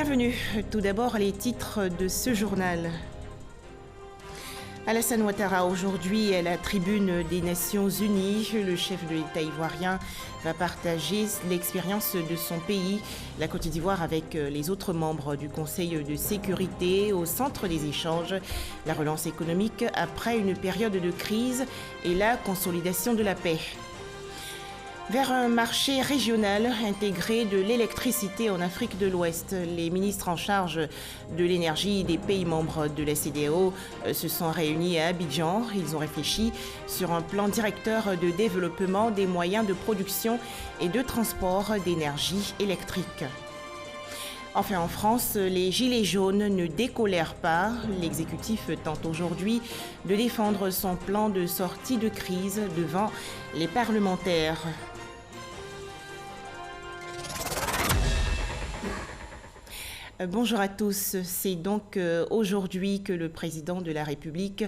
Bienvenue. Tout d'abord, les titres de ce journal. Alassane Ouattara, aujourd'hui, à la tribune des Nations Unies, le chef de l'État ivoirien va partager l'expérience de son pays, la Côte d'Ivoire, avec les autres membres du Conseil de sécurité au centre des échanges, la relance économique après une période de crise et la consolidation de la paix. Vers un marché régional intégré de l'électricité en Afrique de l'Ouest, les ministres en charge de l'énergie des pays membres de la CEDEAO se sont réunis à Abidjan. Ils ont réfléchi sur un plan directeur de développement des moyens de production et de transport d'énergie électrique. Enfin, en France, les Gilets jaunes ne décolèrent pas. L'exécutif tente aujourd'hui de défendre son plan de sortie de crise devant les parlementaires. Bonjour à tous. C'est donc aujourd'hui que le président de la République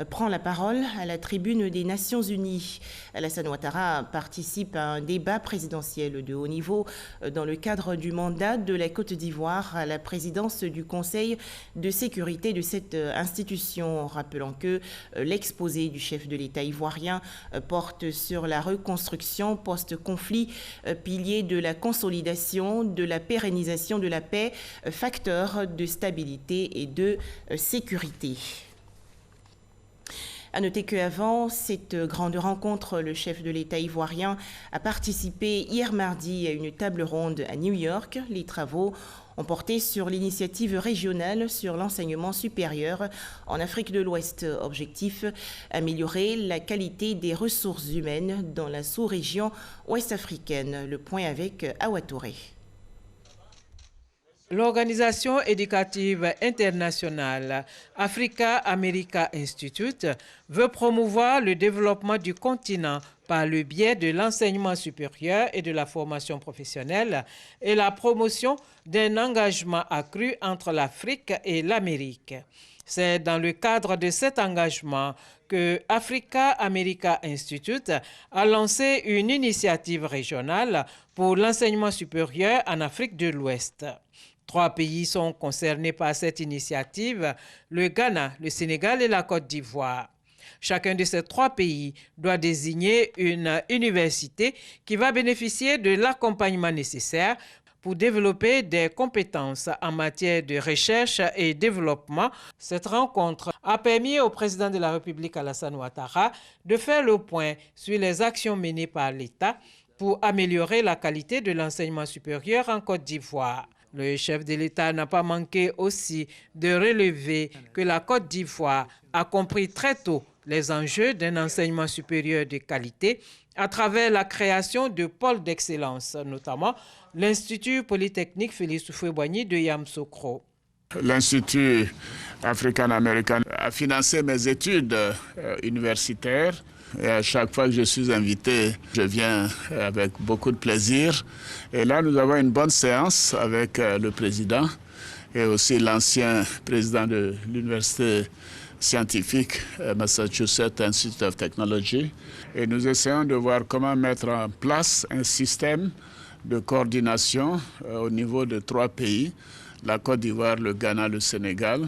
prend la parole à la tribune des Nations Unies. Alassane Ouattara participe à un débat présidentiel de haut niveau dans le cadre du mandat de la Côte d'Ivoire à la présidence du Conseil de sécurité de cette institution. Rappelant que l'exposé du chef de l'État ivoirien porte sur la reconstruction post-conflit, pilier de la consolidation, de la pérennisation de la paix, facteur de stabilité et de sécurité. À noter qu'avant cette grande rencontre, le chef de l'État ivoirien a participé hier mardi à une table ronde à New York. Les travaux ont porté sur l'initiative régionale sur l'enseignement supérieur en Afrique de l'Ouest. Objectif, améliorer la qualité des ressources humaines dans la sous-région ouest-africaine. Le point avec Awa Touré. L'organisation éducative internationale Africa America Institute veut promouvoir le développement du continent par le biais de l'enseignement supérieur et de la formation professionnelle et la promotion d'un engagement accru entre l'Afrique et l'Amérique. C'est dans le cadre de cet engagement que Africa America Institute a lancé une initiative régionale pour l'enseignement supérieur en Afrique de l'Ouest. 3 pays sont concernés par cette initiative, le Ghana, le Sénégal et la Côte d'Ivoire. Chacun de ces 3 pays doit désigner une université qui va bénéficier de l'accompagnement nécessaire pour développer des compétences en matière de recherche et développement. Cette rencontre a permis au président de la République, Alassane Ouattara, de faire le point sur les actions menées par l'État pour améliorer la qualité de l'enseignement supérieur en Côte d'Ivoire. Le chef de l'État n'a pas manqué aussi de relever que la Côte d'Ivoire a compris très tôt les enjeux d'un enseignement supérieur de qualité à travers la création de pôles d'excellence, notamment l'Institut Polytechnique Félix Houphouët-Boigny de Yamoussoukro. L'Institut African-Américain a financé mes études universitaires. Et à chaque fois que je suis invité, je viens avec beaucoup de plaisir. Et là, nous avons une bonne séance avec le président et aussi l'ancien président de l'université scientifique Massachusetts Institute of Technology. Et nous essayons de voir comment mettre en place un système de coordination au niveau de 3 pays, la Côte d'Ivoire, le Ghana, le Sénégal,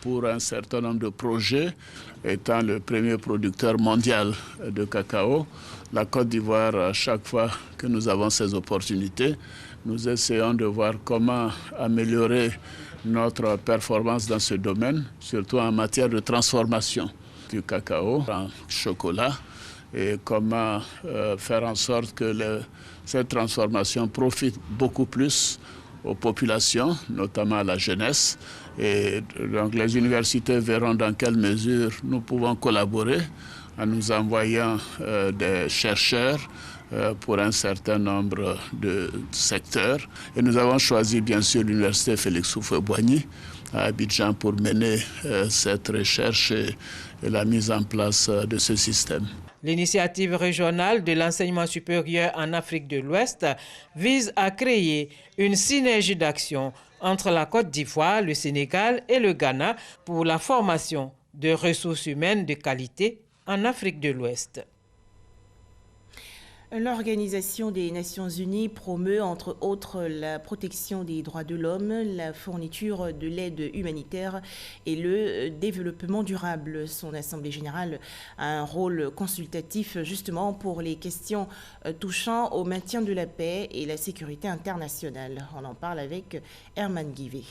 pour un certain nombre de projets, étant le premier producteur mondial de cacao. La Côte d'Ivoire, à chaque fois que nous avons ces opportunités, nous essayons de voir comment améliorer notre performance dans ce domaine, surtout en matière de transformation du cacao en chocolat, et comment faire en sorte que cette transformation profite beaucoup plus aux populations, notamment à la jeunesse. Et donc les universités verront dans quelle mesure nous pouvons collaborer en nous envoyant des chercheurs pour un certain nombre de secteurs. Et nous avons choisi bien sûr l'université Félix Houphouët-Boigny à Abidjan pour mener cette recherche et la mise en place de ce système. L'initiative régionale de l'enseignement supérieur en Afrique de l'Ouest vise à créer une synergie d'action entre la Côte d'Ivoire, le Sénégal et le Ghana pour la formation de ressources humaines de qualité en Afrique de l'Ouest. L'Organisation des Nations Unies promeut entre autres la protection des droits de l'homme, la fourniture de l'aide humanitaire et le développement durable. Son Assemblée générale a un rôle consultatif justement pour les questions touchant au maintien de la paix et la sécurité internationale. On en parle avec Herman Guivet.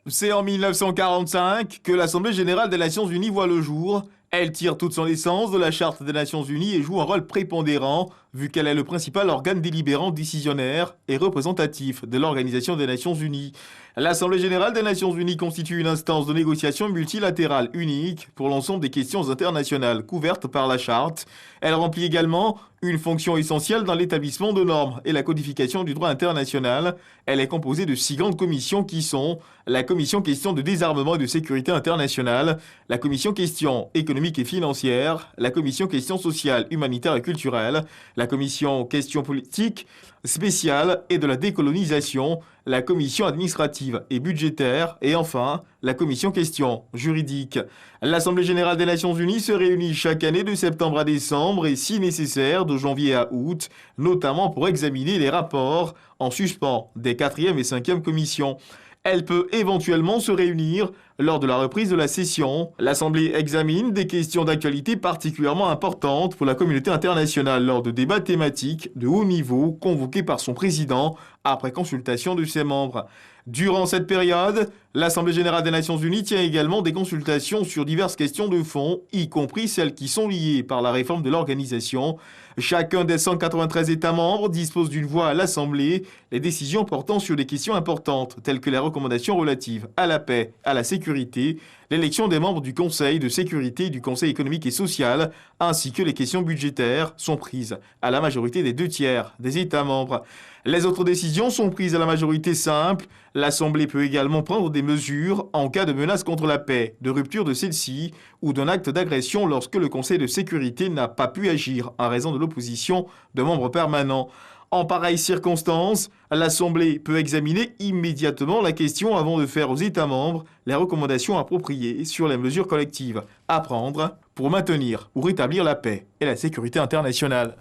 C'est en 1945 que l'Assemblée générale des Nations Unies voit le jour. Elle tire toute son essence de la Charte des Nations Unies et joue un rôle prépondérant, vu qu'elle est le principal organe délibérant, décisionnaire et représentatif de l'Organisation des Nations Unies. L'Assemblée générale des Nations Unies constitue une instance de négociation multilatérale unique pour l'ensemble des questions internationales couvertes par la Charte. Elle remplit également une fonction essentielle dans l'établissement de normes et la codification du droit international. Elle est composée de 6 grandes commissions qui sont la Commission question de désarmement et de sécurité internationale, la Commission question économique et financière, la Commission question sociale, humanitaire et culturelle, la Commission question politique spéciale et de la décolonisation, la Commission administrative et budgétaire et enfin la Commission question juridique. L'Assemblée générale des Nations Unies se réunit chaque année de septembre à décembre et si nécessaire de janvier à août, notamment pour examiner les rapports en suspens des 4e et 5e commissions. Elle peut éventuellement se réunir lors de la reprise de la session. L'Assemblée examine des questions d'actualité particulièrement importantes pour la communauté internationale lors de débats thématiques de haut niveau convoqués par son président après consultation de ses membres. Durant cette période, l'Assemblée générale des Nations Unies tient également des consultations sur diverses questions de fond, y compris celles qui sont liées par la réforme de l'organisation. Chacun des 193 États membres dispose d'une voix à l'Assemblée, les décisions portant sur des questions importantes, telles que les recommandations relatives à la paix, à la sécurité, l'élection des membres du Conseil de sécurité et du Conseil économique et social, ainsi que les questions budgétaires, sont prises à la majorité des 2/3 des États membres. Les autres décisions sont prises à la majorité simple. L'Assemblée peut également prendre des mesures en cas de menace contre la paix, de rupture de celle-ci ou d'un acte d'agression lorsque le Conseil de sécurité n'a pas pu agir en raison de l'opposition de membres permanents. En pareille circonstance, l'Assemblée peut examiner immédiatement la question avant de faire aux États membres les recommandations appropriées sur les mesures collectives à prendre pour maintenir ou rétablir la paix et la sécurité internationale.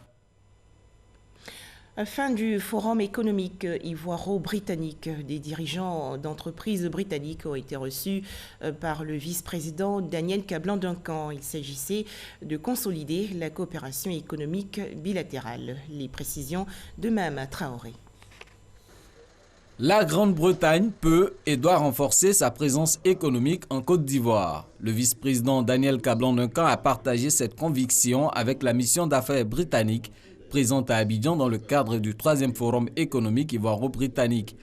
Fin du forum économique ivoiro-britannique. Des dirigeants d'entreprises britanniques ont été reçus par le vice-président Daniel Kablan-Duncan. Il s'agissait de consolider la coopération économique bilatérale. Les précisions de Mahama Traoré. La Grande-Bretagne peut et doit renforcer sa présence économique en Côte d'Ivoire. Le vice-président Daniel Kablan-Duncan a partagé cette conviction avec la mission d'affaires britannique présente à Abidjan dans le cadre du 3e forum économique ivoiro-britannique.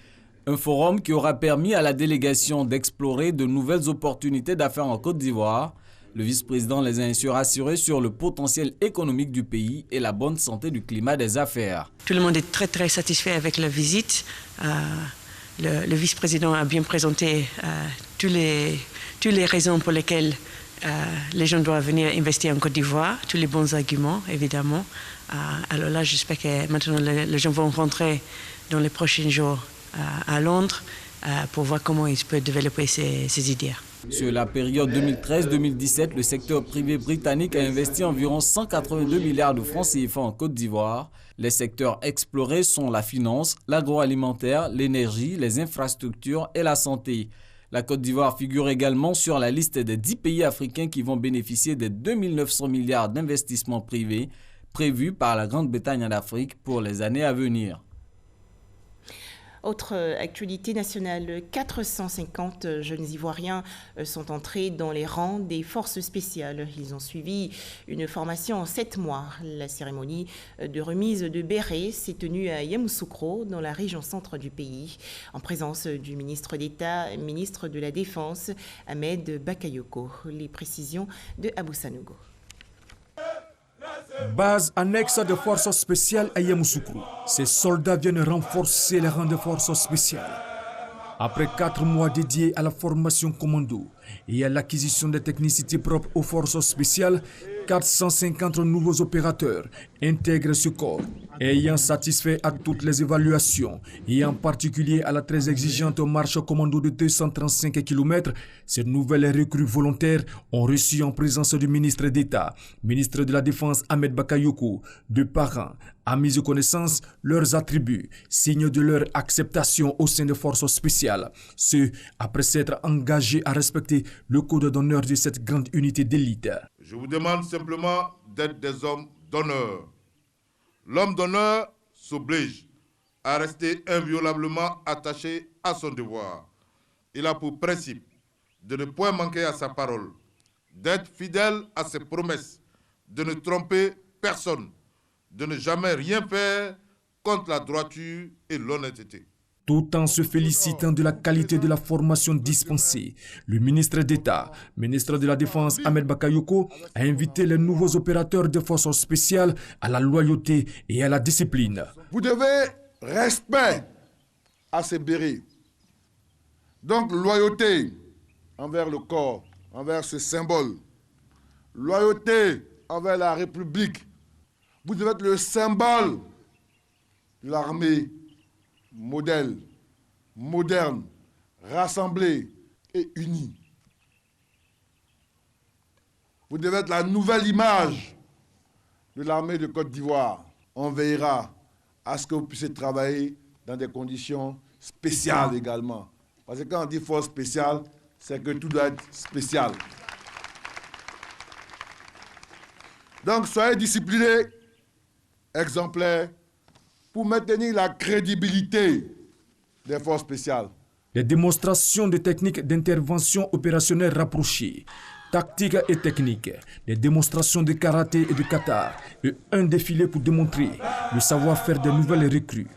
Un forum qui aura permis à la délégation d'explorer de nouvelles opportunités d'affaires en Côte d'Ivoire. Le vice-président les a ainsi rassurés sur le potentiel économique du pays et la bonne santé du climat des affaires. Tout le monde est très satisfait avec la visite. Le vice-président a bien présenté toutes les raisons pour lesquelles les gens doivent venir investir en Côte d'Ivoire, tous les bons arguments évidemment. Alors là, j'espère que maintenant les gens vont rentrer dans les prochains jours à Londres pour voir comment ils peuvent développer ces idées. Sur la période 2013-2017, le secteur privé britannique a investi environ 182 milliards de francs CFA en Côte d'Ivoire. Les secteurs explorés sont la finance, l'agroalimentaire, l'énergie, les infrastructures et la santé. La Côte d'Ivoire figure également sur la liste des 10 pays africains qui vont bénéficier des 2 900 milliards d'investissements privés prévus par la Grande-Bretagne en Afrique pour les années à venir. Autre actualité nationale, 450 jeunes Ivoiriens sont entrés dans les rangs des forces spéciales. Ils ont suivi une formation en 7 mois. La cérémonie de remise de bérets s'est tenue à Yamoussoukro, dans la région centre du pays, en présence du ministre d'État, ministre de la Défense, Ahmed Bakayoko. Les précisions de Abou Sanogo. Base annexe de forces spéciales à Yamoussoukro. Ces soldats viennent renforcer les rangs de forces spéciales. Après 4 mois dédiés à la formation commando et à l'acquisition des technicités propres aux forces spéciales, 450 nouveaux opérateurs intègrent ce corps, ayant satisfait à toutes les évaluations et en particulier à la très exigeante marche commando de 235 km. Ces nouvelles recrues volontaires ont reçu en présence du ministre d'État, ministre de la Défense Ahmed Bakayoko, de parents, amis et connaissances, leurs attributs, signe de leur acceptation au sein des forces spéciales. Ce, après s'être engagés à respecter le code d'honneur de cette grande unité d'élite. Je vous demande simplement d'être des hommes d'honneur. L'homme d'honneur s'oblige à rester inviolablement attaché à son devoir. Il a pour principe de ne point manquer à sa parole, d'être fidèle à ses promesses, de ne tromper personne, de ne jamais rien faire contre la droiture et l'honnêteté. Tout en se félicitant de la qualité de la formation dispensée, le ministre d'État, ministre de la Défense Ahmed Bakayoko, a invité les nouveaux opérateurs de forces spéciales à la loyauté et à la discipline. Vous devez respect à ces bérets. Donc loyauté envers le corps, envers ce symbole. Loyauté envers la République. Vous devez être le symbole de l'armée modèle, moderne, rassemblée et unie. Vous devez être la nouvelle image de l'armée de Côte d'Ivoire. On veillera à ce que vous puissiez travailler dans des conditions spéciales également. Parce que quand on dit force spéciale, c'est que tout doit être spécial. Donc soyez disciplinés, exemplaires, pour maintenir la crédibilité des forces spéciales. Les démonstrations de techniques d'intervention opérationnelle rapprochées, tactiques et techniques, les démonstrations de karaté et de kata, et un défilé pour démontrer le savoir-faire des nouvelles recrues.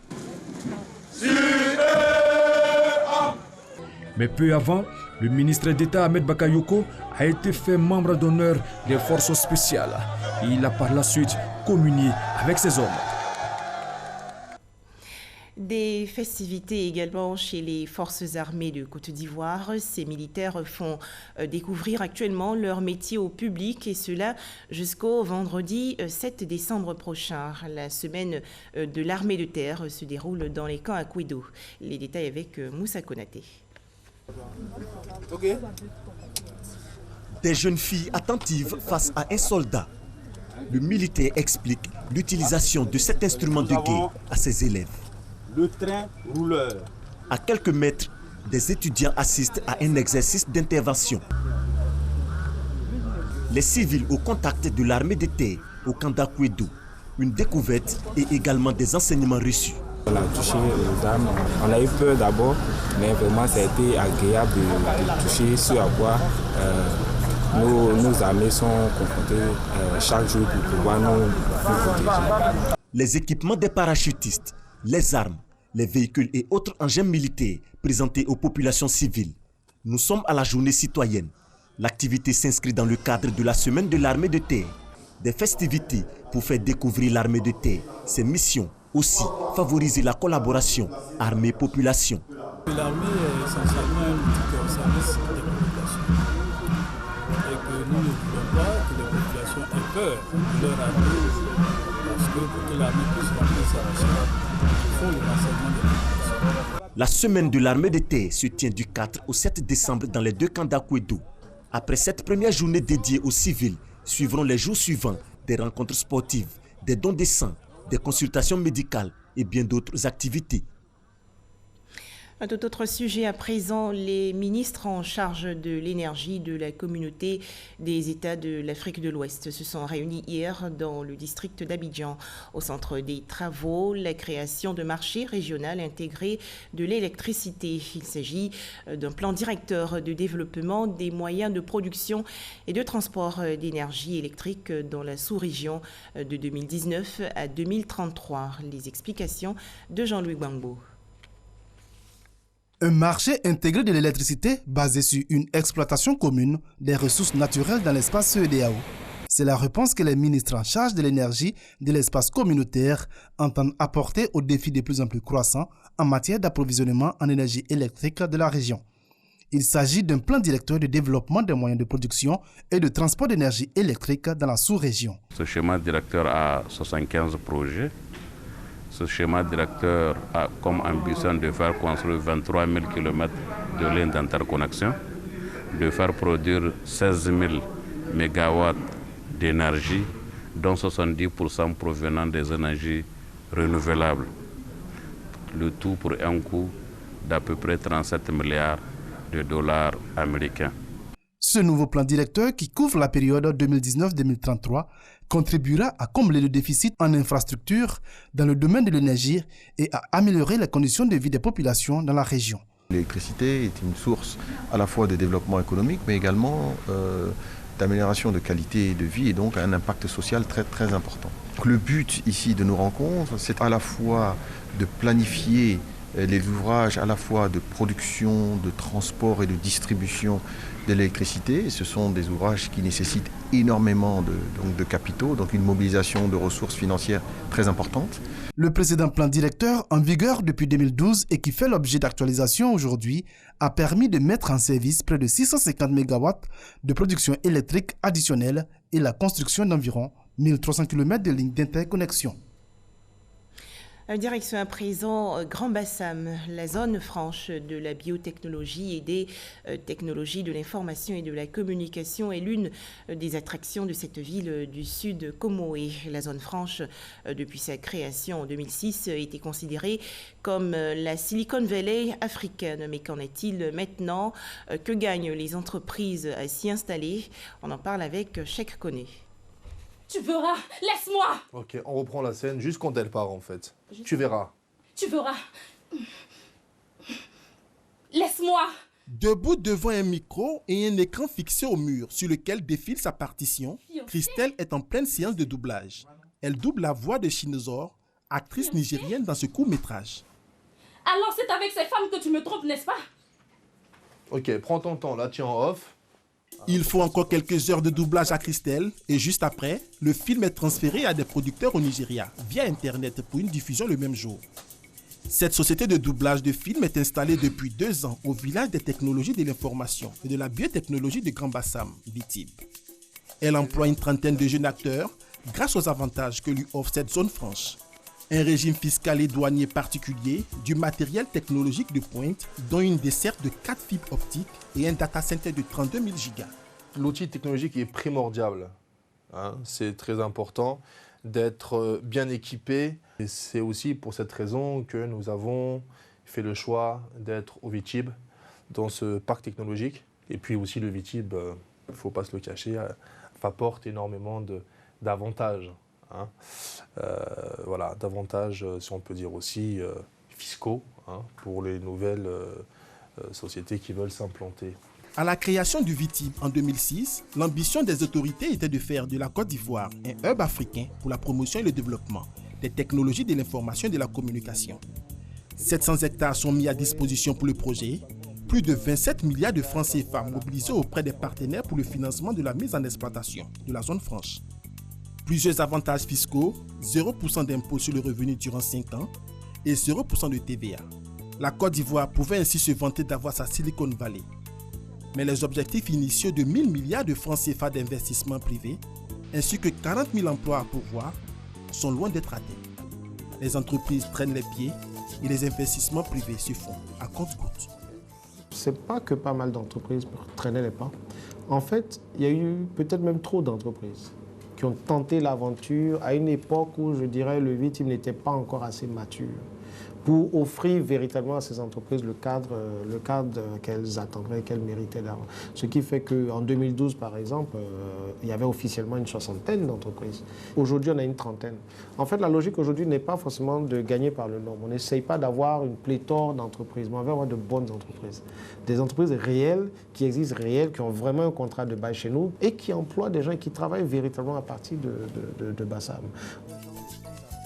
Mais peu avant, le ministre d'État Ahmed Bakayoko a été fait membre d'honneur des forces spéciales. Et il a par la suite communié avec ses hommes. Des festivités également chez les forces armées de Côte d'Ivoire. Ces militaires font découvrir actuellement leur métier au public et cela jusqu'au vendredi 7 décembre prochain. La semaine de l'armée de terre se déroule dans les camps à Kouédo. Les détails avec Moussa Konaté. Des jeunes filles attentives face à un soldat. Le militaire explique l'utilisation de cet instrument de guerre à ses élèves. Le train rouleur. À quelques mètres, des étudiants assistent à un exercice d'intervention. Les civils au contact de l'armée de terre au camp d'Akouédo. Une découverte et également des enseignements reçus. On a touché aux armes, on a eu peur d'abord, mais vraiment ça a été agréable de toucher ce à quoi nos armées sont confrontées chaque jour pour pouvoir nous protéger. Les équipements des parachutistes, les armes, les véhicules et autres engins militaires présentés aux populations civiles. Nous sommes à la journée citoyenne. L'activité s'inscrit dans le cadre de la semaine de l'armée de terre. Des festivités pour faire découvrir l'armée de terre, ses missions, aussi favoriser la collaboration armée-population. L'armée est essentiellement un outil de service des populations. Et que nous ne voulons pas que les populations aient peur de leur armée. Parce que pour que l'armée puisse remplir sa mission, il faut le renseignement des populations. La semaine de l'armée de terre se tient du 4 au 7 décembre dans les deux camps d'Akouédo. Après cette première journée dédiée aux civils, suivront les jours suivants des rencontres sportives, des dons de sang, des consultations médicales et bien d'autres activités. Un tout autre sujet à présent, les ministres en charge de l'énergie de la communauté des États de l'Afrique de l'Ouest se sont réunis hier dans le district d'Abidjan. Au centre des travaux, la création de marché régional intégré de l'électricité. Il s'agit d'un plan directeur de développement des moyens de production et de transport d'énergie électrique dans la sous-région de 2019 à 2033. Les explications de Jean-Louis Gbangbo. Un marché intégré de l'électricité basé sur une exploitation commune des ressources naturelles dans l'espace CEDEAO. C'est la réponse que les ministres en charge de l'énergie de l'espace communautaire entendent apporter aux défis de plus en plus croissants en matière d'approvisionnement en énergie électrique de la région. Il s'agit d'un plan directeur de développement des moyens de production et de transport d'énergie électrique dans la sous-région. Ce schéma directeur a 75 projets. Ce schéma directeur a comme ambition de faire construire 23 000 km de lignes d'interconnexion, de faire produire 16 000 MW d'énergie, dont 70% provenant des énergies renouvelables. Le tout pour un coût d'à peu près 37 milliards de dollars américains. Ce nouveau plan directeur qui couvre la période 2019-2033 contribuera à combler le déficit en infrastructures dans le domaine de l'énergie et à améliorer les conditions de vie des populations dans la région. L'électricité est une source à la fois de développement économique mais également d'amélioration de qualité de vie et donc un impact social très, très important. Le but ici de nos rencontres, c'est à la fois de planifier les ouvrages à la fois de production, de transport et de distribution de l'électricité. Ce sont des ouvrages qui nécessitent énormément de capitaux, donc une mobilisation de ressources financières très importante. Le précédent plan directeur, en vigueur depuis 2012 et qui fait l'objet d'actualisation aujourd'hui, a permis de mettre en service près de 650 MW de production électrique additionnelle et la construction d'environ 1300 km de lignes d'interconnexion. Direction à présent Grand Bassam, la zone franche de la biotechnologie et des technologies de l'information et de la communication est l'une des attractions de cette ville du sud Comoé. La zone franche, depuis sa création en 2006, a été considérée comme la Silicon Valley africaine. Mais qu'en est-il maintenant? Que gagnent les entreprises à s'y installer? On en parle avec Cheikh Koné. Tu verras, laisse-moi. Ok, on reprend la scène juste quand elle part en fait. Tu verras. Tu verras. Laisse-moi. Debout devant un micro et un écran fixé au mur sur lequel défile sa partition, Christelle est en pleine séance de doublage. Elle double la voix de Chinozor, actrice nigérienne dans ce court-métrage. Alors c'est avec ces femmes que tu me trompes, n'est-ce pas? Ok, prends ton temps, là tiens en off. Il faut encore quelques heures de doublage à Christelle et juste après, le film est transféré à des producteurs au Nigeria via Internet pour une diffusion le même jour. Cette société de doublage de films est installée depuis 2 ans au village des technologies de l'information et de la biotechnologie de Grand Bassam, Vitib. Elle emploie une trentaine de jeunes acteurs grâce aux avantages que lui offre cette zone franche. Un régime fiscal et douanier particulier, du matériel technologique de pointe, dont une desserte de 4 fibres optiques et un data center de 32 000 gigas. L'outil technologique est primordial. C'est très important d'être bien équipé. Et c'est aussi pour cette raison que nous avons fait le choix d'être au Vitib, dans ce parc technologique. Et puis aussi le Vitib, il ne faut pas se le cacher, apporte énormément d'avantages. Voilà, davantage, si on peut dire aussi, fiscaux pour les nouvelles sociétés qui veulent s'implanter. À la création du Vitib en 2006, l'ambition des autorités était de faire de la Côte d'Ivoire un hub africain pour la promotion et le développement des technologies de l'information et de la communication. 700 hectares sont mis à disposition pour le projet, plus de 27 milliards de francs CFA mobilisés auprès des partenaires pour le financement de la mise en exploitation de la zone franche. Plusieurs avantages fiscaux, 0% d'impôt sur le revenu durant 5 ans et 0% de TVA. La Côte d'Ivoire pouvait ainsi se vanter d'avoir sa Silicon Valley. Mais les objectifs initiaux de 1000 milliards de francs CFA d'investissement privé, ainsi que 40 000 emplois à pourvoir, sont loin d'être atteints. Les entreprises traînent les pieds et les investissements privés se font à compte-gouttes. C'est pas que pas mal d'entreprises traînaient les pas. En fait, il y a eu peut-être même trop d'entreprises qui ont tenté l'aventure à une époque où, je dirais, le Vitib n'était pas encore assez mature pour offrir véritablement à ces entreprises le cadre qu'elles attendraient, qu'elles méritaient d'avoir. Ce qui fait qu'en 2012, par exemple, il y avait officiellement une 60aine d'entreprises. Aujourd'hui, on a une 30aine. En fait, la logique aujourd'hui n'est pas forcément de gagner par le nombre. On n'essaye pas d'avoir une pléthore d'entreprises, mais on veut avoir de bonnes entreprises. Des entreprises réelles, qui existent réelles, qui ont vraiment un contrat de bail chez nous et qui emploient des gens qui travaillent véritablement à partir de Bassam.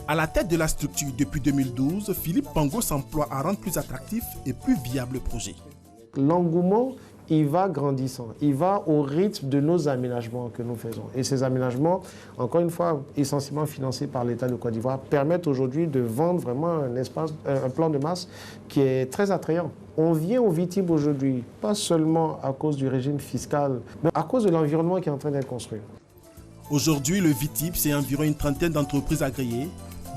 À la tête de la structure depuis 2012, Philippe Pango s'emploie à rendre plus attractif et plus viable le projet. L'engouement, il va grandissant. Il va au rythme de nos aménagements que nous faisons. Et ces aménagements, encore une fois, essentiellement financés par l'État de Côte d'Ivoire, permettent aujourd'hui de vendre vraiment un plan de masse qui est très attrayant On vient au VITIB aujourd'hui, pas seulement à cause du régime fiscal, mais à cause de l'environnement qui est en train d'être construit. Aujourd'hui, le VITIB, c'est environ une trentaine d'entreprises agréées,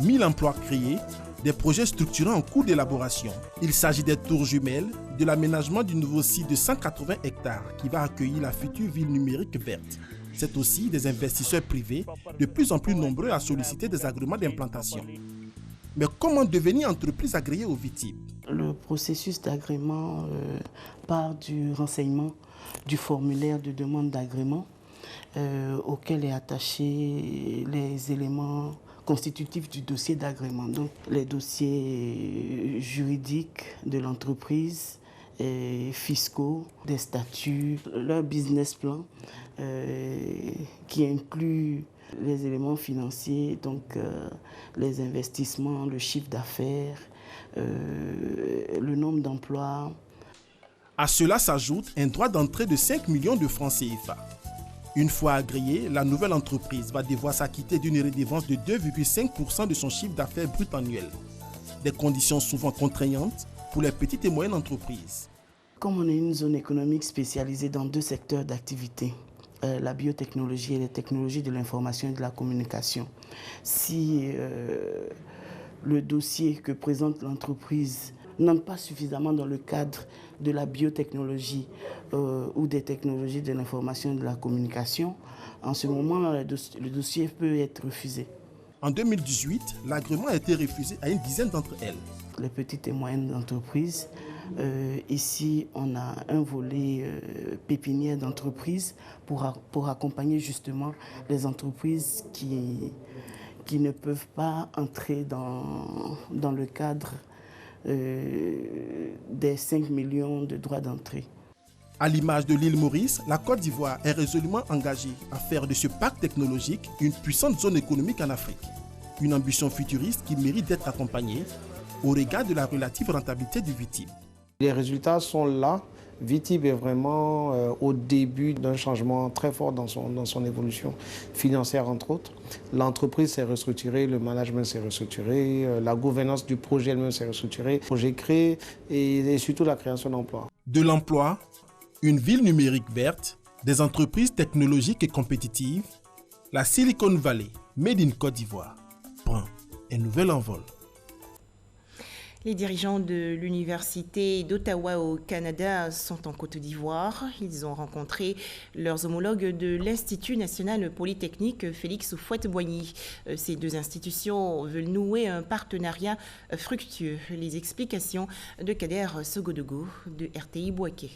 1000 emplois créés, des projets structurants en cours d'élaboration. Il s'agit des tours jumelles, de l'aménagement du nouveau site de 180 hectares qui va accueillir la future ville numérique verte. C'est aussi des investisseurs privés de plus en plus nombreux à solliciter des agréments d'implantation. Mais comment devenir entreprise agréée au VITIB? Le processus d'agrément part du renseignement du formulaire de demande d'agrément auquel est attaché les éléments constitutifs du dossier d'agrément. Donc les dossiers juridiques de l'entreprise, fiscaux, des statuts, leur business plan qui inclut les éléments financiers, donc les investissements, le chiffre d'affaires, le nombre d'emplois. À cela s'ajoute un droit d'entrée de 5 millions de francs CFA. Une fois agréée, la nouvelle entreprise va devoir s'acquitter d'une redevance de 2,5% de son chiffre d'affaires brut annuel. Des conditions souvent contraignantes pour les petites et moyennes entreprises. Comme on est une zone économique spécialisée dans 2 secteurs d'activité, la biotechnologie et les technologies de l'information et de la communication, si le dossier que présente l'entreprise n'entre pas suffisamment dans le cadre de la biotechnologie ou des technologies de l'information et de la communication, en ce moment, le dossier peut être refusé. En 2018, l'agrément a été refusé à une dizaine d'entre elles. Les petites et moyennes entreprises, ici, on a un volet pépinière d'entreprises pour accompagner justement les entreprises qui ne peuvent pas entrer dans le cadre des 5 millions de droits d'entrée. À l'image de l'île Maurice, la Côte d'Ivoire est résolument engagée à faire de ce parc technologique une puissante zone économique en Afrique. Une ambition futuriste qui mérite d'être accompagnée au regard de la relative rentabilité du VITIB. Les résultats sont là. VITIB est vraiment au début d'un changement très fort dans son évolution financière, entre autres. L'entreprise s'est restructurée, le management s'est restructuré, la gouvernance du projet elle-même s'est restructurée, le projet créé et surtout la création d'emplois. De l'emploi, une ville numérique verte, des entreprises technologiques et compétitives, la Silicon Valley, Made in Côte d'Ivoire, prend un nouvel envol. Les dirigeants de l'Université d'Ottawa au Canada sont en Côte d'Ivoire. Ils ont rencontré leurs homologues de l'Institut national polytechnique Félix Houphouët-Boigny. Ces 2 institutions veulent nouer un partenariat fructueux. Les explications de Kader Sogodogo de RTI Bouaké.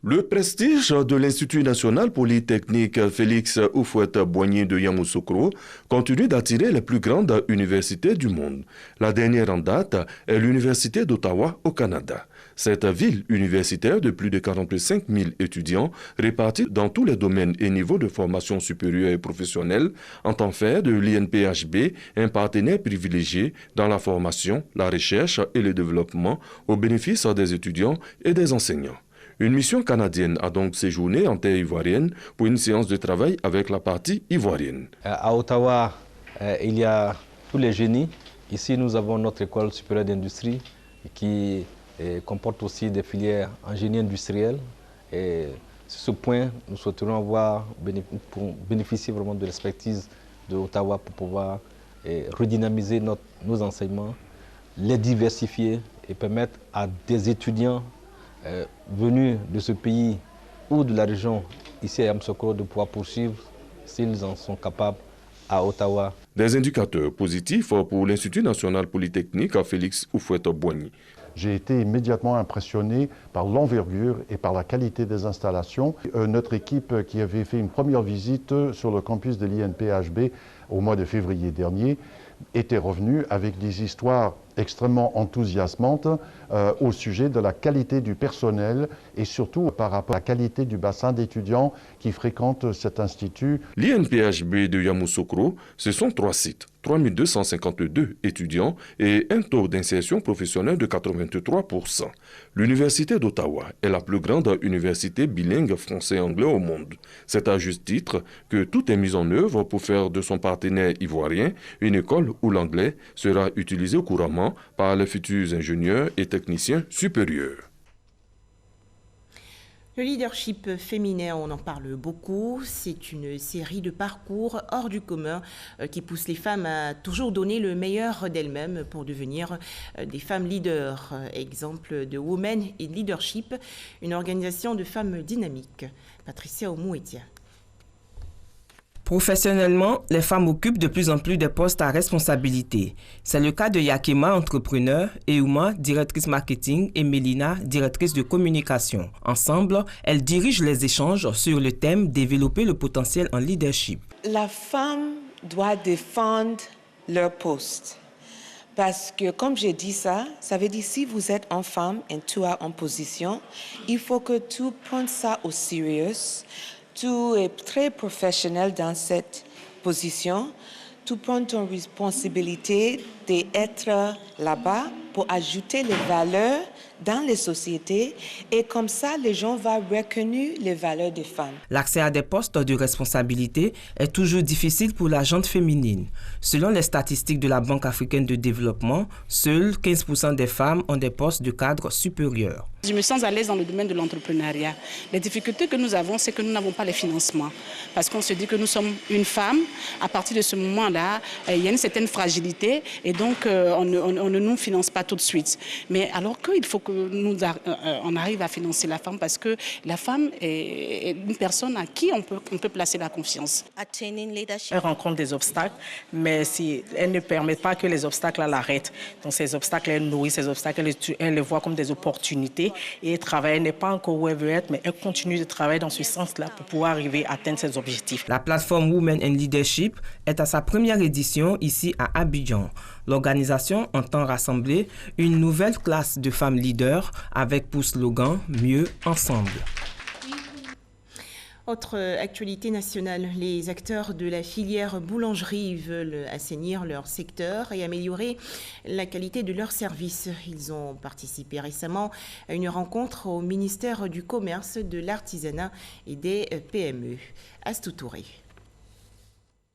Le prestige de l'Institut national polytechnique Félix Houphouët-Boigny de Yamoussoukro continue d'attirer les plus grandes universités du monde. La dernière en date est l'Université d'Ottawa au Canada. Cette ville universitaire de plus de 45 000 étudiants répartis dans tous les domaines et niveaux de formation supérieure et professionnelle entend faire de l'INPHB un partenaire privilégié dans la formation, la recherche et le développement au bénéfice des étudiants et des enseignants. Une mission canadienne a donc séjourné en terre ivoirienne pour une séance de travail avec la partie ivoirienne. À Ottawa, il y a tous les génies. Ici, nous avons notre école supérieure d'industrie qui comporte aussi des filières en génie industriel. Et sur ce point, nous souhaiterions bénéficier vraiment de l'expertise de Ottawa pour pouvoir redynamiser nos enseignements, les diversifier et permettre à des étudiants venus de ce pays ou de la région, ici à Yamoussoukro, de pouvoir poursuivre, s'ils en sont capables, à Ottawa. Des indicateurs positifs pour l'Institut national polytechnique Félix Houphouët-Boigny. J'ai été immédiatement impressionné par l'envergure et par la qualité des installations. Notre équipe qui avait fait une première visite sur le campus de l'INPHB au mois de février dernier était revenue avec des histoires extrêmement enthousiasmantes au sujet de la qualité du personnel et surtout par rapport à la qualité du bassin d'étudiants qui fréquentent cet institut. L'INPHB de Yamoussoukro, ce sont 3 sites, 3252 étudiants et un taux d'insertion professionnelle de 83%. L'Université d'Ottawa est la plus grande université bilingue français-anglais au monde. C'est à juste titre que tout est mis en œuvre pour faire de son partenaire ivoirien une école où l'anglais sera utilisé couramment notamment par les futurs ingénieurs et techniciens supérieurs. Le leadership féminin, on en parle beaucoup. C'est une série de parcours hors du commun qui pousse les femmes à toujours donner le meilleur d'elles-mêmes pour devenir des femmes leaders. Exemple de Women in Leadership, une organisation de femmes dynamiques. Patricia Omouetia. Professionnellement, les femmes occupent de plus en plus de postes à responsabilité. C'est le cas de Yakema, entrepreneur, Euma, directrice marketing, et Mélina, directrice de communication. Ensemble, elles dirigent les échanges sur le thème « Développer le potentiel en leadership ». La femme doit défendre leur poste. Parce que, comme j'ai dit ça veut dire si vous êtes en femme et tu es en position, il faut que tu prennes ça au sérieux. Tu es très professionnel dans cette position. Tu prends ton responsabilité d'être là-bas pour ajouter les valeurs dans les sociétés et comme ça, les gens vont reconnaître les valeurs des femmes. L'accès à des postes de responsabilité est toujours difficile pour la gente féminine. Selon les statistiques de la Banque africaine de développement, seuls 15% des femmes ont des postes de cadre supérieur. Je me sens à l'aise dans le domaine de l'entrepreneuriat. Les difficultés que nous avons, c'est que nous n'avons pas les financements. Parce qu'on se dit que nous sommes une femme. À partir de ce moment-là, il y a une certaine fragilité et donc on ne nous finance pas tout de suite. Mais alors qu'il faut que on arrive à financer la femme parce que la femme est une personne à qui on peut placer la confiance. Elle rencontre des obstacles, mais si elle ne permet pas que les obstacles l'arrêtent. Donc ces obstacles, elle nourrit ces obstacles, elle les voit comme des opportunités et elle travaille. Elle n'est pas encore où elle veut être, mais elle continue de travailler dans ce sens-là pour pouvoir arriver à atteindre ses objectifs. La plateforme Women in Leadership est à sa première édition ici à Abidjan. L'organisation entend rassembler une nouvelle classe de femmes leaders avec pour slogan « Mieux ensemble ». Autre actualité nationale, les acteurs de la filière boulangerie veulent assainir leur secteur et améliorer la qualité de leurs services. Ils ont participé récemment à une rencontre au ministère du Commerce, de l'Artisanat et des PME. Astou Touré.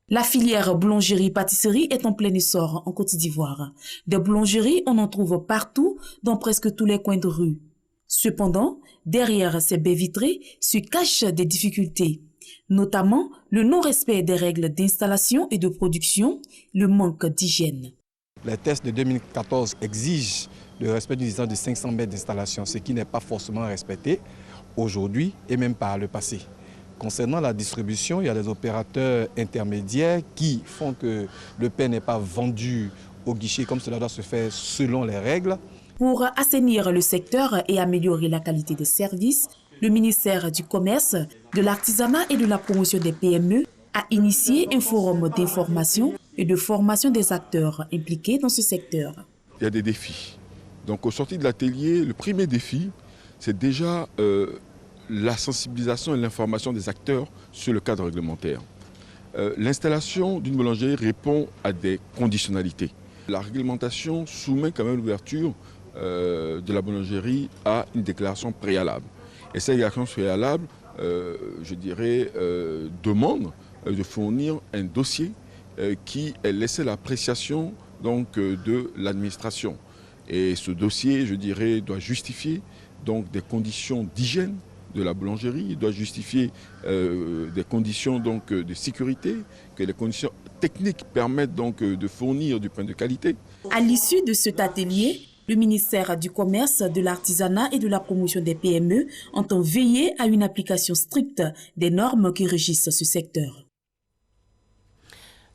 La filière boulangerie-pâtisserie est en plein essor en Côte d'Ivoire. Des boulangeries, on en trouve partout, dans presque tous les coins de rue. Cependant, derrière ces baies vitrées se cachent des difficultés, notamment le non-respect des règles d'installation et de production, le manque d'hygiène. Les tests de 2014 exigent le respect d'une distance de 500 mètres d'installation, ce qui n'est pas forcément respecté aujourd'hui et même par le passé. Concernant la distribution, il y a des opérateurs intermédiaires qui font que le pain n'est pas vendu au guichet comme cela doit se faire selon les règles. Pour assainir le secteur et améliorer la qualité des services, le ministère du Commerce, de l'Artisanat et de la promotion des PME a initié un forum d'information et de formation des acteurs impliqués dans ce secteur. Il y a des défis. Donc au sortir de l'atelier, le premier défi, c'est déjà la sensibilisation et l'information des acteurs sur le cadre réglementaire. L'installation d'une boulangerie répond à des conditionnalités. La réglementation soumet quand même l'ouverture de la boulangerie à une déclaration préalable. Et cette déclaration préalable, demande de fournir un dossier qui est laissé à l'appréciation de l'administration. Et ce dossier, doit justifier des conditions d'hygiène de la boulangerie, il doit justifier des conditions de sécurité, que les conditions techniques permettent de fournir du pain de qualité. À l'issue de cet atelier, le ministère du Commerce, de l'Artisanat et de la promotion des PME entend veiller à une application stricte des normes qui régissent ce secteur.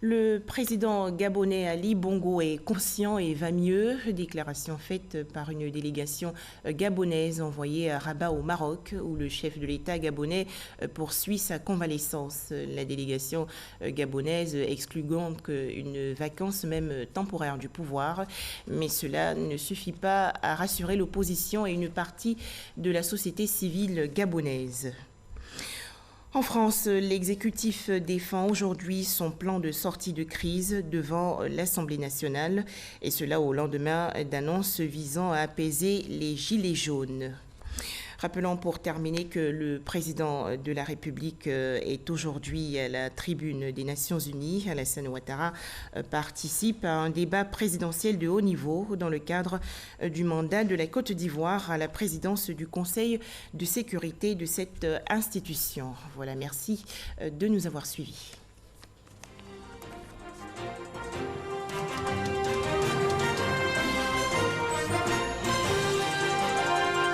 Le président gabonais Ali Bongo est conscient et va mieux. Déclaration faite par une délégation gabonaise envoyée à Rabat au Maroc, où le chef de l'État gabonais poursuit sa convalescence. La délégation gabonaise exclut donc une vacance même temporaire du pouvoir, mais cela ne suffit pas à rassurer l'opposition et une partie de la société civile gabonaise. En France, l'exécutif défend aujourd'hui son plan de sortie de crise devant l'Assemblée nationale, et cela au lendemain d'annonces visant à apaiser les gilets jaunes. Rappelons pour terminer que le président de la République est aujourd'hui à la tribune des Nations Unies. Alassane Ouattara participe à un débat présidentiel de haut niveau dans le cadre du mandat de la Côte d'Ivoire à la présidence du Conseil de sécurité de cette institution. Voilà, merci de nous avoir suivis.